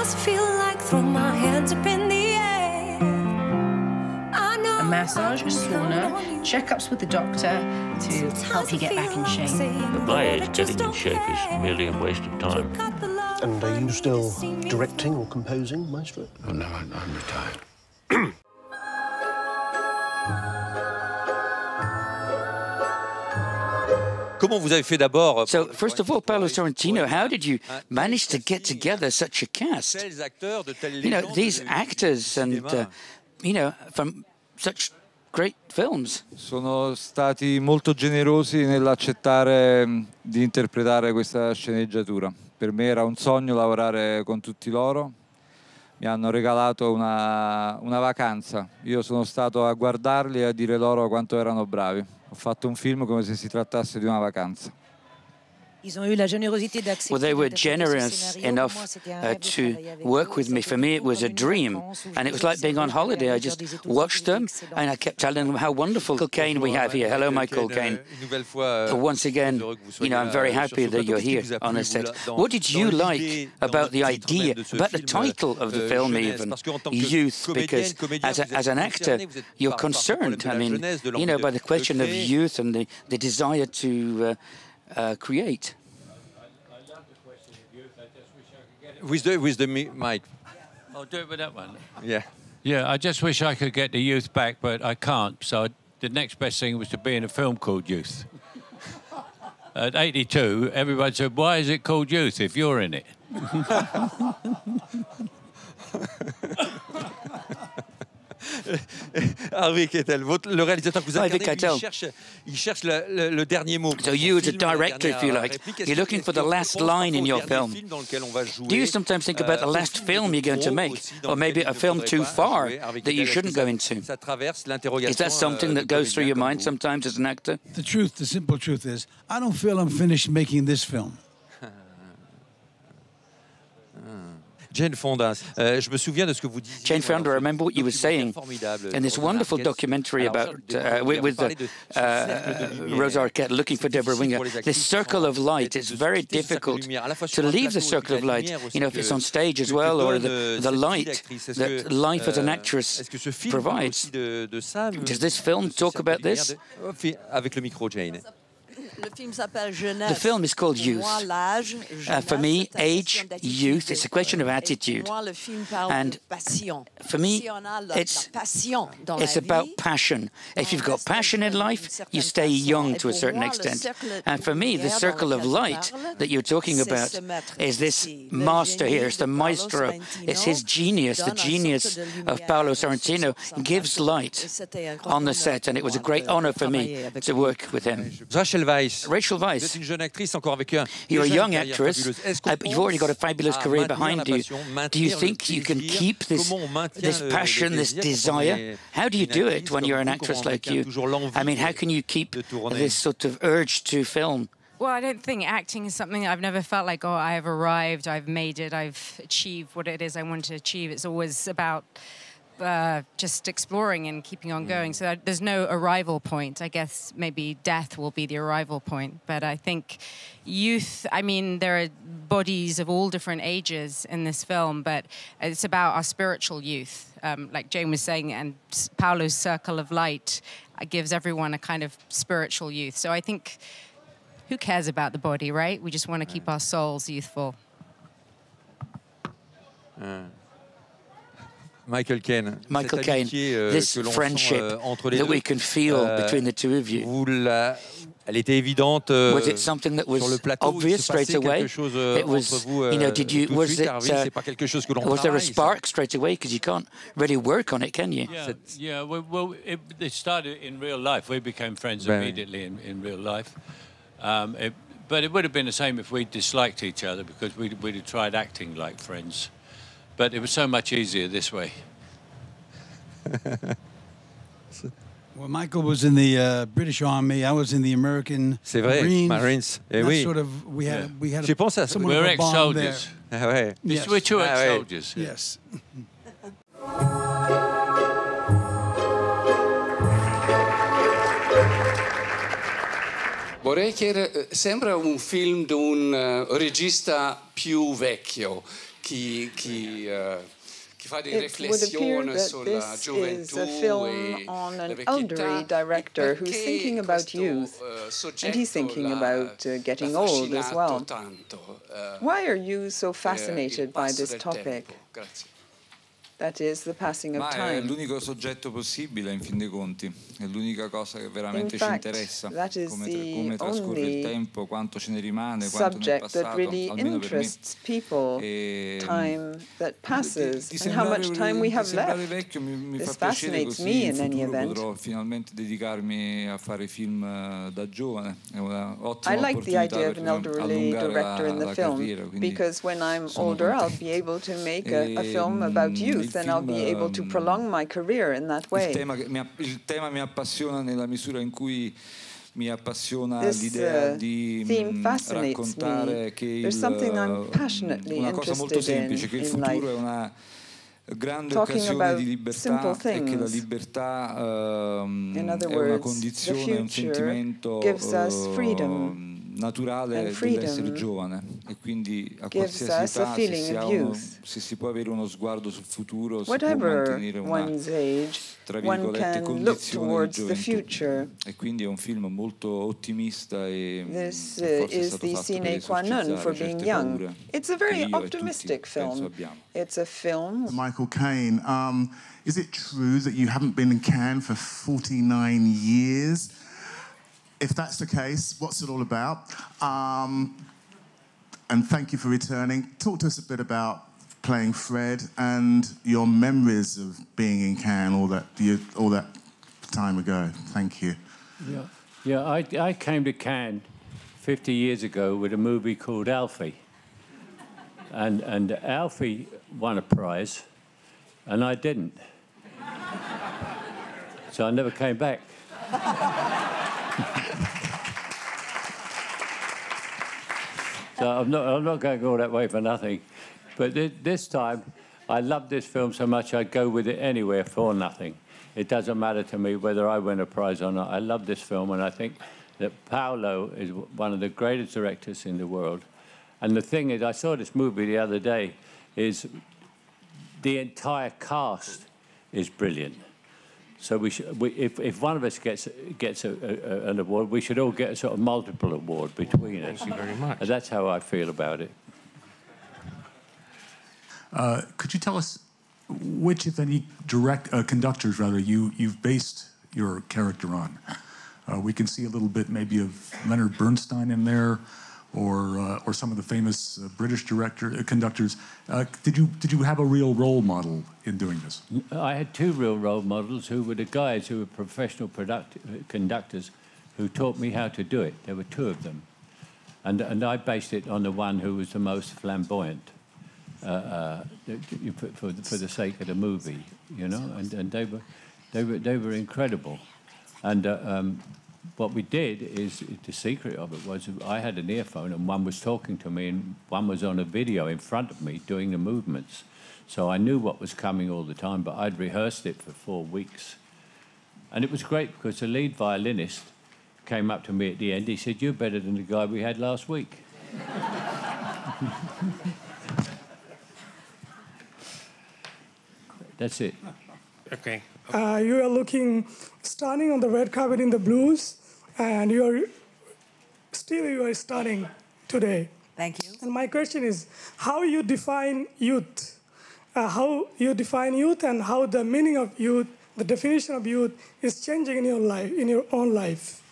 Sometimes I feel like throw my hands up in the air. A massage, a sauna, checkups with the doctor to help you get back in shape. At my age, getting in shape is merely a waste of time. And are you still directing or composing, Maestro? Oh, no, I'm retired. So, first of all, Paolo Sorrentino, how did you manage to get together such a cast? You know, these actors and, you know, from such great films. Sono stati molto generosi nell'accettare di interpretare questa sceneggiatura. Per me era un sogno lavorare con tutti loro. Mi hanno regalato una vacanza. Io sono stato a guardarli e a dire loro quanto erano bravi. Ho fatto un film come se si trattasse di una vacanza. Well, they were generous enough to work with me. For me, it was a dream, and it was like being on holiday. I just watched them, and I kept telling them how wonderful CAINE we have here. Hello, Michael Caine. Once again, you know, I'm very happy that you're here on the set. What did you like about the idea, about the title of the film even, Youth? Because as an actor, you're concerned, I mean, you know, by the question of youth and the desire to create. With the mic. I'll do it with that one. Yeah. Yeah, I just wish I could get the youth back, but I can't. So the next best thing was to be in a film called Youth. At 82, everybody said, why is it called Youth if you're in it? Harvey KEITEL, le réalisateur que vous Harvey incarnez, Keitel. il cherche le dernier mot. So you, as a director, if you like, you're looking for the last line in your film. Do you sometimes think about the last film you're going to make, or maybe a film too far that you shouldn't go into? Is that something that goes through your mind sometimes as an actor? The truth, the simple truth is, I don't feel I'm finished making this film. Jane Fonda, je me souviens de ce que vous disiez. Jane Fonda, I remember what you were saying in this wonderful documentary about with Rosa Arquette looking for Deborah Winger. This circle of light, it's very difficult to leave the circle of light, you know, if it's on stage as well, or the light that life as an actress provides. Does this film talk about this? Avec le micro, Jane. The film is called Youth. For me, age, youth, it's a question of attitude. And for me, it's about passion. If you've got passion in life, you stay young to a certain extent. And for me, the circle of light that you're talking about is this master here, it's the maestro. It's his genius, the genius of Paolo Sorrentino gives light on the set. And it was a great honor for me to work with him. Rachel Weisz, you're a young actress, you've already got a fabulous career behind you. Do you think you can keep this passion, this desire? How do you do it when you're an actress like you? I mean, how can you keep this sort of urge to film? Well, I don't think acting is something I've never felt like, oh, I have arrived, I've made it, I've achieved what it is I want to achieve. It's always about just exploring and keeping on going. So there's no arrival point. I guess maybe death will be the arrival point. But I think youth, I mean, there are bodies of all different ages in this film, but it's about our spiritual youth. Like Jane was saying, and Paolo's circle of light gives everyone a kind of spiritual youth. So I think, who cares about the body, right? We just want to keep our souls youthful. Michael Caine, this friendship that we can feel between the two of you. Elle était évidente. Was it something that was obvious straight away? It was, you know, did you, was there a spark straight away? Because you can't really work on it, can you? Yeah, well, it started in real life. We became friends immediately in real life. But it would have been the same if we disliked each other, because we'd have tried acting like friends. But it was so much easier this way. Well, Michael was in the British Army. I was in the American Marines. Eh oui. Sort of, we had We're ex-soldiers. Yes. We're two ex-soldiers. Yes. Vorrei chiedere, sembra un film di un regista più vecchio che fa di riflessione sulla gioventù e an elderly director who's thinking about youth, and he's thinking about getting old as well. Why are you so fascinated by this topic? That is the passing of time. È l'unico soggetto possibile, in fin dei conti. È l'unica cosa che veramente ci interessa. Come trascorre il tempo, quanto ce ne rimane, quanto nel passato, almeno per me. Time that passes and how much time we have left. Vecchio mi This fa piacere, fascinates così me in in any futuro event. potrò finalmente dedicarmi a fare film da giovane. È un'ottima I like the opportunità idea of per an elderly director in the film carriera, because when I'm older I'll be able to make a film about youth and I'll be able to prolong my career in that way. Il tema mi appassiona nella misura in cui mi appassiona l'idea di raccontare che una cosa molto semplice, che il futuro è una grande occasione di libertà e che la libertà è una condizione, un sentimento naturale dell'essere giovane, e quindi a qualsiasi età, se si può avere uno sguardo sul futuro, si può mantenere una, tra virgolette, condizione di gioventù, e quindi è un film molto ottimista e This is the sine qua non for being young. It's a very optimistic film. It's a film. Michael Caine, is it true that you haven't been in Cannes for 49 years? If that's the case, what's it all about? And thank you for returning. Talk to us a bit about playing Fred and your memories of being in Cannes all that time ago. Thank you. Yeah. I came to Cannes 50 years ago with a movie called Alfie, and Alfie won a prize, and I didn't. So I never came back. So I'm not going all that way for nothing. But this time, I love this film so much I'd go with it anywhere for nothing. It doesn't matter to me whether I win a prize or not. I love this film, and I think that Paolo is one of the greatest directors in the world. And the thing is, I saw this movie the other day, is the entire cast is brilliant. So if one of us gets an award, we should all get a sort of multiple award between us. Thank you very much. And that's how I feel about it. Could you tell us which, if any, conductors you've based your character on? We can see a little bit maybe of Leonard Bernstein in there, or some of the famous British conductors. Did you have a real role model in doing this? I had two real role models who were the guys who were professional conductors who taught me how to do it. There were two of them. And I based it on the one who was the most flamboyant for the sake of the movie, you know, and they were incredible. And what we did is, the secret of it was, I had an earphone and one was talking to me and one was on a video in front of me doing the movements. So I knew what was coming all the time, but I'd rehearsed it for 4 weeks. And it was great because the lead violinist came up to me at the end. He said, "You're better than the guy we had last week." That's it. Okay. You are looking stunning on the red carpet in the blues, and you are stunning today. Thank you. And my question is, how you define youth? How you define youth, and how the meaning of youth, the definition of youth, is changing in your life, in your own life.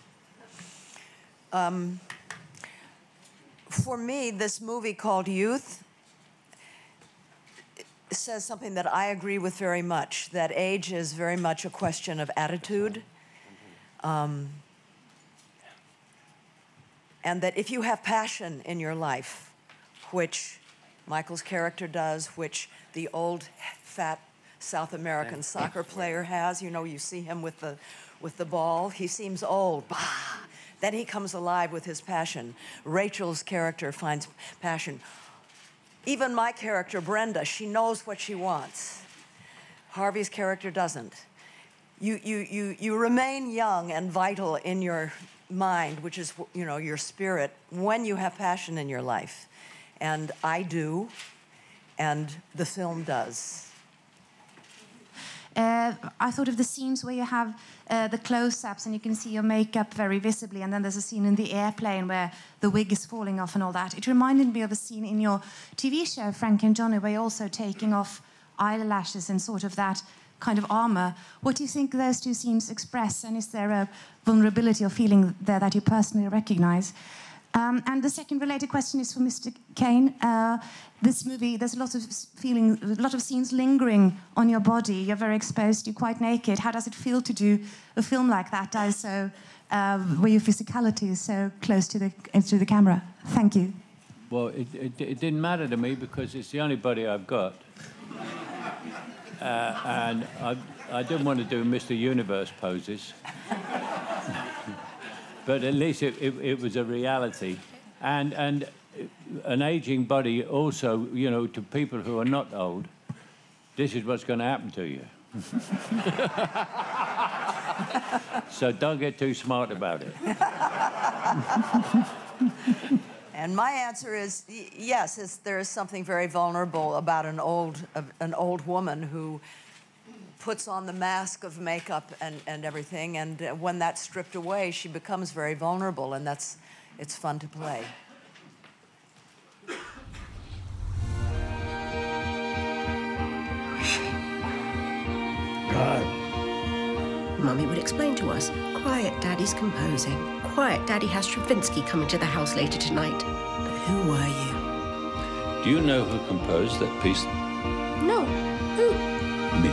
For me, this movie called Youth says something that I agree with very much, that age is very much a question of attitude. And that if you have passion in your life, which Michael's character does, which the old, fat South American soccer player has, you know, you see him with the ball, he seems old, bah! Then he comes alive with his passion. Rachel's character finds passion. Even my character, Brenda, she knows what she wants. Harvey's character doesn't. You remain young and vital in your mind, which is, you know, your spirit, when you have passion in your life. And I do, and the film does. I thought of the scenes where you have the close-ups and you can see your makeup very visibly, and then there's a scene in the airplane where the wig is falling off and all that. It reminded me of a scene in your TV show, Frank and Johnny, where you're also taking off eyelashes and sort of that kind of armor. What do you think those two scenes express, and is there a vulnerability or feeling there that you personally recognize? And the second related question is for Mr. CAINE. This movie, there's a lot of scenes lingering on your body. You're very exposed, you're quite naked. How does it feel to do a film like that, where your physicality is so close to the camera? Thank you. Well, it didn't matter to me because it's the only body I've got. And I didn't want to do Mr. Universe poses. But at least it was a reality. And an aging body also, you know, to people who are not old, this is what's going to happen to you. So don't get too smart about it. And my answer is yes, there is something very vulnerable about an old woman who puts on the mask of makeup and everything, and when that's stripped away, she becomes very vulnerable, and it's fun to play. Mummy would explain to us, quiet, Daddy's composing. Quiet, Daddy has Stravinsky coming to the house later tonight. But who were you? Do you know who composed that piece? No. Who? Me.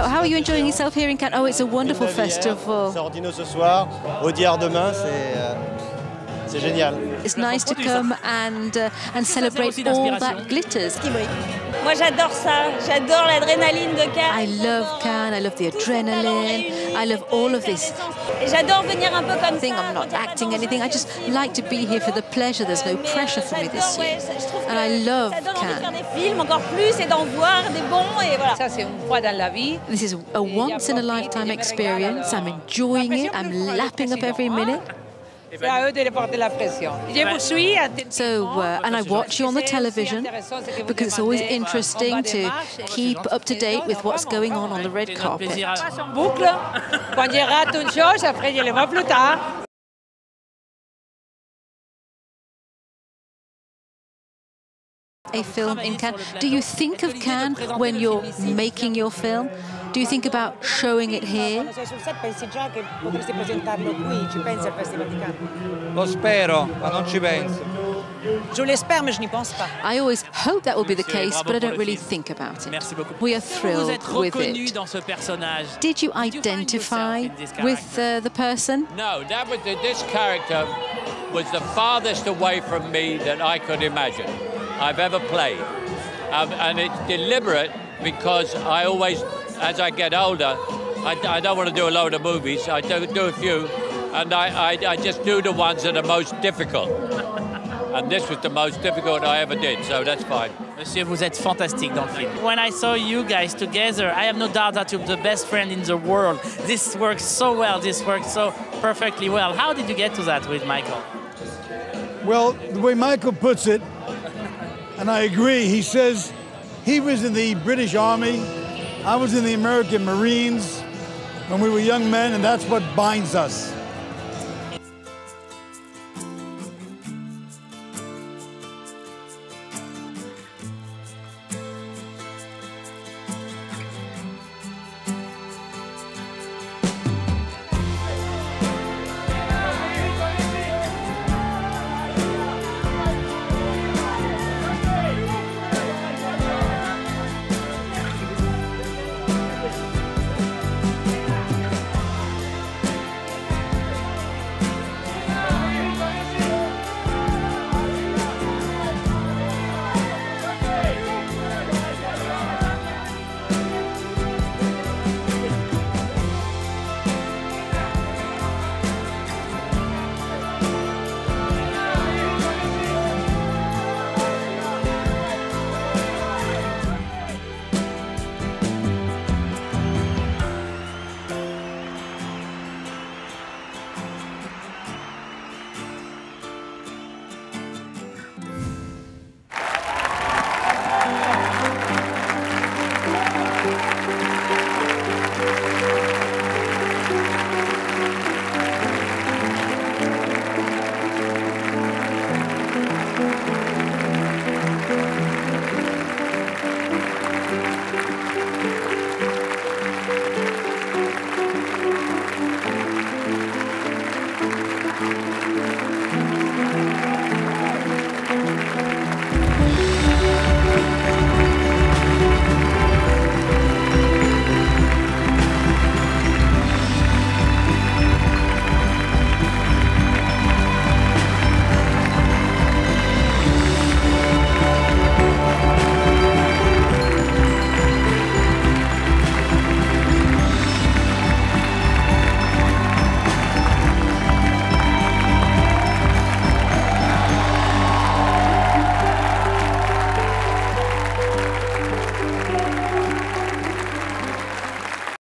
How are you enjoying yourself here in Cannes? Oh, it's a wonderful festival. Sorrentino ce soir, Audiard demain, c'est génial. It's nice to come and celebrate all that glitters. Moi j'adore ça, j'adore l'adrénaline de Cannes. I love Cannes, I love the adrenaline, I love all of this. J'adore venir un peu comme ça. I'm not acting anything, I just like to be here for the pleasure, there's no pressure for me this year. And I love Cannes. This is a once-in-a-lifetime experience, I'm enjoying it, I'm lapping up every minute. So, and I watch you on the television because it's always interesting to keep up to date with what's going on the red carpet. A film in Cannes. Do you think of Cannes when you're making your film? Do you think about showing it here? Lo spero, ma non ci penso. Je l'espère, mais je n'y pense pas. I always hope that will be the case, but I don't really think about it. We are thrilled with it. Did you identify with the person? No, this character was the farthest away from me that I could imagine I've ever played. And it's deliberate because I always, as I get older, I don't want to do a load of movies. I do a few, and I just do the ones that are most difficult. And this was the most difficult I ever did, so that's fine. Monsieur, vous êtes fantastique dans le film. When I saw you guys together, I have no doubt that you're the best friend in the world. This works so well, this works so perfectly well. How did you get to that with Michael? Well, the way Michael puts it, and I agree, he says he was in the British Army, I was in the American Marines when we were young men, and that's what binds us.